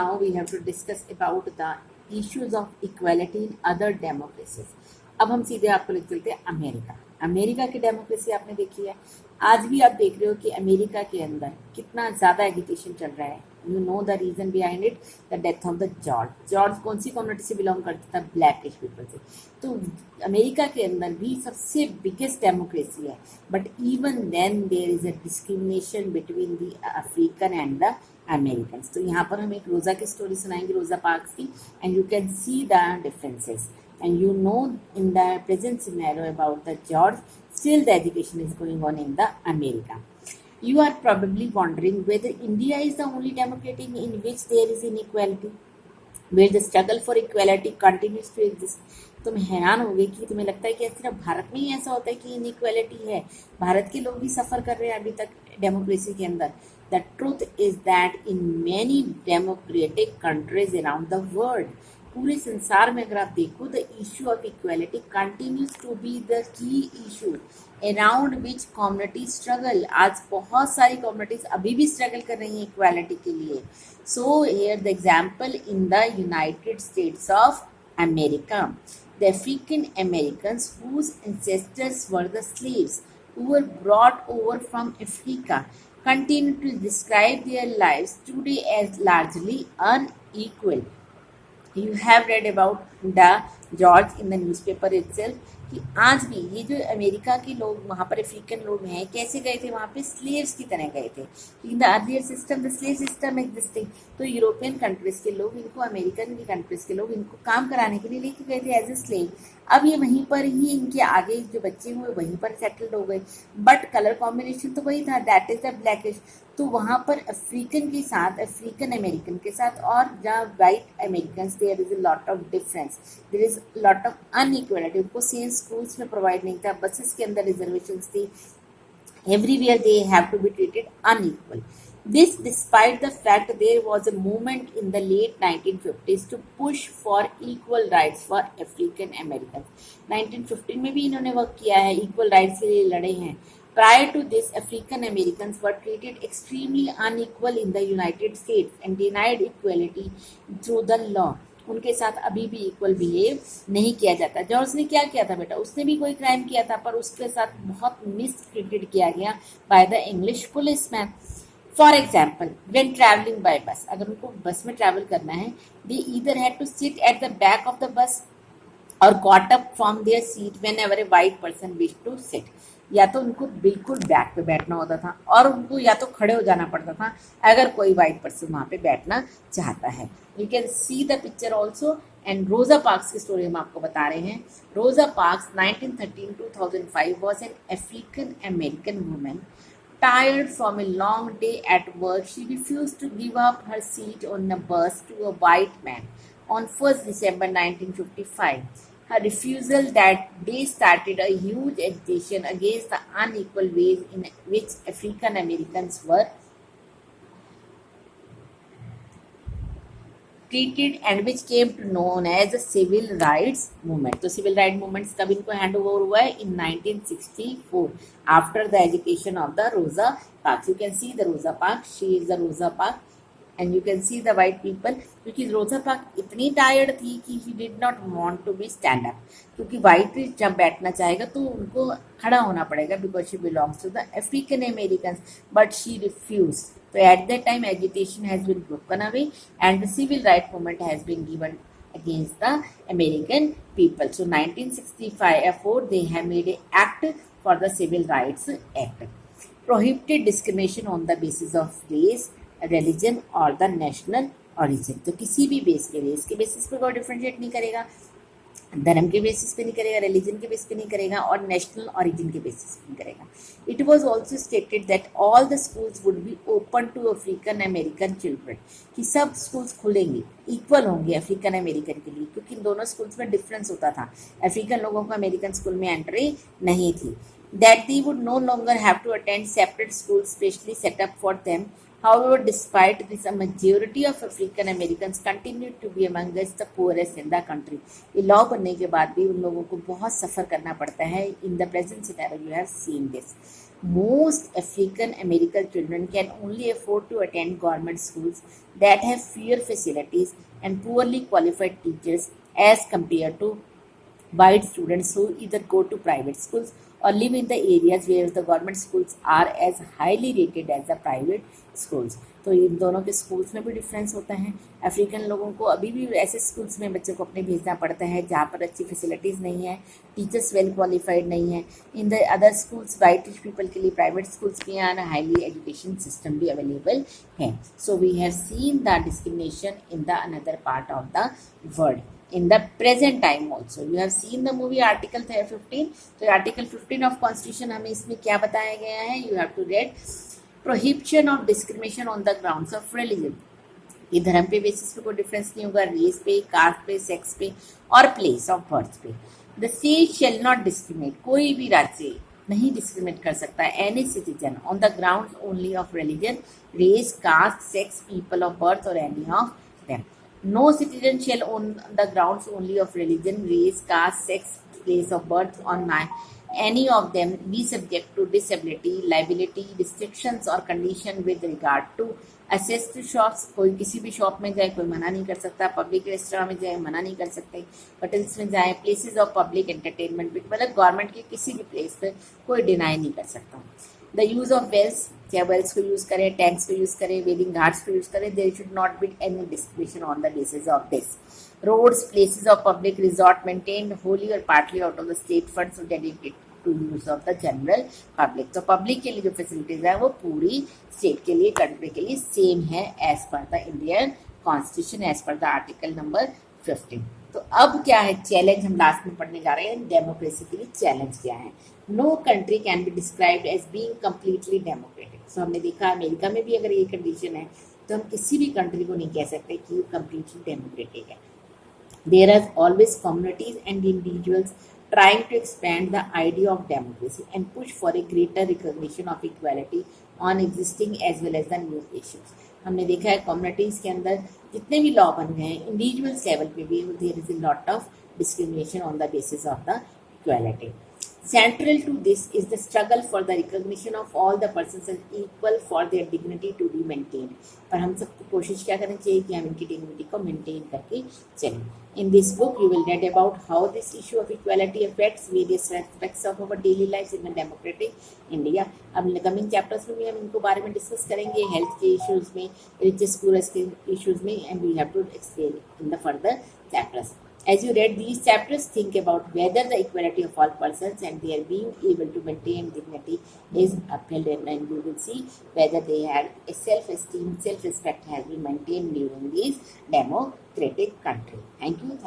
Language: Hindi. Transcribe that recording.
now we have to discuss about the issues of equality in other democracies. अब हम सीधे आपको लेके चलते हैं अमेरिका। अमेरिका की डेमोक्रेसी आपने देखी है, आज भी आप देख रहे हो कि अमेरिका के अंदर कितना ज़्यादा एजिटेशन चल रहा है। You know the reason behind it, the death of the George कौन सी कम्युनिटी से बिलोंग करता था? ब्लैकिश पीपल से। तो अमेरिका के अंदर भी सबसे बिगेस्ट डेमोक्रेसी है, but even then there is a discrimination between the African and the American. तो यहाँ पर हम एक रोज़ा की स्टोरी सुनाएंगे, रोज़ा पार्क्स की, and you can see the differences and you know in the present scenario about the George, still the education is going on in the America. You are probably wondering whether India is the only democracy in which there is inequality, where the struggle for equality continues to exist. तुम हैरान होगे कि तुम्हें लगता है कि सिर्फ भारत में ही ऐसा होता है कि इनइक्वालिटी है, भारत के लोग भी सफ़र कर रहे हैं अभी तक डेमोक्रेसी के अंदर। The truth is that in many democratic countries around the world, पूरे संसार में अगर आप देखो, the issue of equality continues to be the key issue around which community struggle. आज बहुत सारी कम्युनिटीज अभी भी स्ट्रगल कर रही हैं इक्वालिटी के लिए। So here the example in the United states of America, the African Americans whose ancestors were the slaves who were brought over from Africa continue to describe their lives today as largely unequal. You have read about the George in the newspaper itself कि आज भी ये जो अमेरिका के लोग वहाँ पर अफ्रीकन लोग हैं, कैसे गए थे वहाँ पे? स्लेव्स की तरह गए थे। In the earlier system the slave system existing. तो यूरोपियन कंट्रीज के लोग इनको, अमेरिकन की कंट्रीज के लोग इनको काम कराने के लिए लेके गए थे एज ए स्लेव। अब ये वहीं पर ही इनके आगे जो बच्चे हुए वहीं पर सेटल्ड हो गए, बट कलर कॉम्बिनेशन तो वही था, दैट इज द ब्लैकिश। तो वहाँ पर अफ्रीकन के साथ, अफ्रीकन अमेरिकन के साथ और जहाँ white American, there is a lot of difference, there is lot of inequality. उनको सेम स्कूल्स में प्रोवाइड नहीं था, बसेस के अंदर रिजर्वेशंस थी, everywhere they have to be treated unequal. This despite the fact there was a movement in the late 1950s to push for equal rights for African Americans. 1915 में भी इन्होंने वर्क किया है, equal rights के लिए लड़े हैं। Prior to this, African Americans were treated extremely unequal in the United States and denied equality through the law. उनके साथ अभी भी इक्वल बिहेव नहीं किया जाता। जॉर्ज ने क्या किया था बेटा? उसने भी कोई क्राइम किया था, पर उसके साथ बहुत मिसट्रीटेड किया गया by the English policeman. For example, when travelling by bus, अगर उनको बस में ट्रैवल करना है, they either had to sit at the back of the bus और got up from their seat whenever a white person wish to sit. या तो उनको बिल्कुल बैक पे बैठना होता था और उनको या तो खड़े हो जाना पड़ता था अगर कोई वाइट पर्सन वहाँ पे बैठना चाहता है। You can see the picture also. And रोजा पार्क्स की स्टोरी हम आपको बता रहे हैं। रोजा parks 1913-2005 was an African American women tired from a long day at work. She refused to give up her seat on a bus to a white man on 1st December 1955. Her refusal that day started a huge agitation against the unequal ways in which African Americans were treated and which came to known as the civil rights movement. तो civil rights movements कब इनको हैंड ओवर हुआ है? in 1964 after the education of the Rosa Parks. You can see the Rosa Parks. She is the Rosa Parks and you can see the white people. क्योंकि रोजा पार्क इतनी टायर्ड थी कि he did not want to be stand up, क्योंकि वाइट जब बैठना चाहेगा तो उनको खड़ा होना पड़ेगा because she belongs to the African Americans, but she refused. So at that time agitation has been broken away and the civil rights movement has been given against the American people. So 1965 they have made an act for the Civil Rights Act, prohibited discrimination on the basis of race, religion or the national origin. तो किसी भी बेस के, रेस के बेसिस पे कोई डिफ्रेंशिएट नहीं करेगा, धर्म के बेसिस पे नहीं करेगा, रिलीजन के बेसिस पे नहीं करेगा और नेशनल ओरिजिन के बेसिस पे नहीं करेगा। It was also stated that all the schools would be open to African American children, कि सब स्कूल्स खुलेंगे, इक्वल होंगे अफ्रीकन अमेरिकन के लिए, क्योंकि इन दोनों स्कूल्स में डिफरेंस होता था। अफ्रीकन लोगों को अमेरिकन स्कूल में एंट्री नहीं थी। That they would no longer have to attend separate school specially set up for them. However, despite this, a majority of African Americans continued to be amongst the poorest in the country. ये लॉ बनने के बाद भी उन लोगों को बहुत सफ़र करना पड़ता है। In the present scenario, you have seen this. Most African American children can only afford to attend government schools that have fewer facilities and poorly qualified teachers as compared to white students who either go to private schools or live in the areas where the government schools are as highly rated as the private schools. तो इन दोनों के स्कूल्स में भी डिफरेंस होता है. अफ्रीकन लोगों को अभी भी ऐसे स्कूल्स में बच्चों को अपने भेजना पड़ता है जहाँ पर अच्छी फैसिलिटीज़ नहीं है, टीचर्स वेल क्वालिफाइड नहीं है. In the other schools white people के लिए प्राइवेट स्कूल्स भी हैं, हाईली एजुकेशन सिस्टम भी अवेलेबल है. So we have seen the discrimination in the another part of the world. In the present time also you have seen the movie article 15. तो article 15 of constitution हमें इसमें क्या बताया गया है? You have to read prohibition of discrimination on the grounds of religion. ये धर्म पे बेसिस पे कोई डिफरेंस नहीं होगा, रेस पे, कास्ट पे, सेक्स पे और प्लेस ऑफ बर्थ पे. The state shall not discriminate, कोई भी राज्य नहीं डिस्क्रिमिनेट कर सकता है any citizen on the ground only of religion, race, caste, sex, people of birth और any of them. No citizen shall on the grounds only of religion, race, caste, sex, place of birth or any of them be subject to disability, liability, restrictions or condition with regard to access to shops. कोई किसी भी शॉप में जाए कोई मना नहीं कर सकता, पब्लिक रेस्टोरेंट में जाए मना नहीं कर सकते, होटल्स में जाए, प्लेसेस ऑफ पब्लिक एंटरटेनमेंट मतलब गवर्नमेंट के किसी भी प्लेस पे कोई डिनाई नहीं कर सकता. द यूज ऑफ वेल्स, चाहे वेल्स को यूज़ करें, टैंक्स को यूज़ करें, वेडिंग घाट्स को यूज़ करें, there should not be any discrimination on the basis of this. Roads, places of public resort maintained wholly और partly out of the state funds dedicated to use of the general public. तो पब्लिक के लिए जो फैसिलिटीज है वो पूरी स्टेट के लिए, कंट्री के लिए सेम है as per the Indian constitution, as per the article number 15. तो अब क्या है चैलेंज, हम लास्ट में पढ़ने जा रहे हैं डेमोक्रेसी के लिए चैलेंज क्या है. No country can be described as being completely democratic. So हमने देखा अमेरिका में भी अगर ये कंडीशन है तो हम किसी भी कंट्री को नहीं कह सकते कि वो कंप्लीटली डेमोक्रेटिक है. There are always communities and individuals trying to expand the idea of democracy and push for a greater recognition of equality on existing as well as the new issues. हमने देखा है कम्युनिटीज़ के अंदर जितने भी लॉ बन गए हैं इंडिविजुअल्स लेवल पे भी there is a lot of discrimination on the basis of the equality. Central to this is the struggle for the recognition of all the persons as equal for their dignity to be maintained. पर हम सबको कोशिश क्या करनी चाहिए कि हम इनकी डिग्निटी को मेंटेन करके चलें. In this book, you will read about how this issue of equality affects various aspects of our daily lives in a democratic India. अब कमिंग चैप्टर्स में भी हम इनको बारे में डिस्कस करेंगे, हेल्थ के इश्यूज में, रिचेस पुअरेस्ट के इश्यूज में, and we have to explain in the further chapters. As you read these chapters, think about whether the equality of all persons and their being able to maintain dignity is upheld, and you will see whether they have a self-esteem, self-respect has been maintained during this democratic country. Thank you.